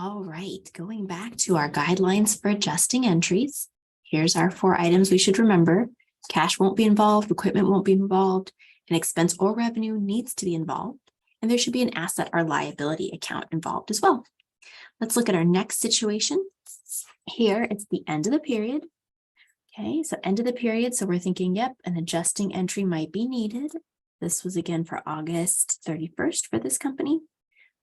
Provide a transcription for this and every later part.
All right, going back to our guidelines for adjusting entries. Here's our 4 items we should remember. Cash won't be involved, equipment won't be involved, an expense or revenue needs to be involved, and there should be an asset or liability account involved as well. Let's look at our next situation. Here, it's the end of the period. Okay, so end of the period. So we're thinking, yep, an adjusting entry might be needed. This was again for August 31st for this company.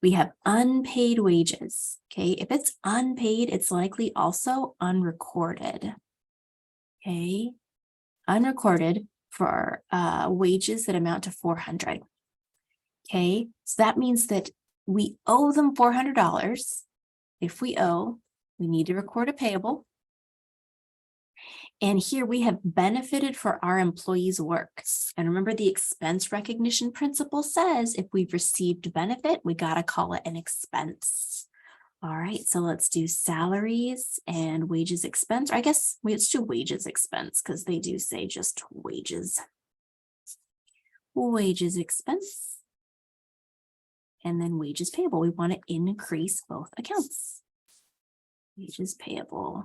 We have unpaid wages. Okay, if it's unpaid, it's likely also unrecorded. Okay, unrecorded for wages that amount to $400. Okay, so that means that we owe them $400. If we owe, we need to record a payable. And here we have benefited for our employees' work. And remember, the expense recognition principle says if we've received benefit, we got to call it an expense. All right, so let's do salaries and wages expense. Or I guess let's do wages expense because they do say just wages. Wages expense. And then wages payable. We want to increase both accounts. Wages payable.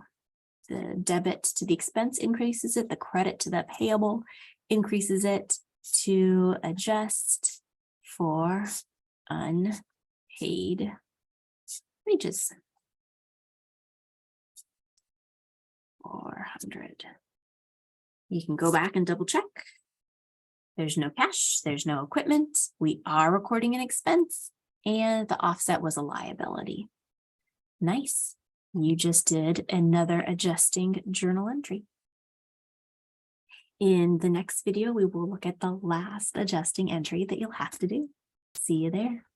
The debit to the expense increases it. The credit to the payable increases it to adjust for unpaid wages. 400. You can go back and double check. There's no cash, there's no equipment. We are recording an expense, and the offset was a liability. Nice. You just did another adjusting journal entry. In the next video, we will look at the last adjusting entry that you'll have to do. See you there.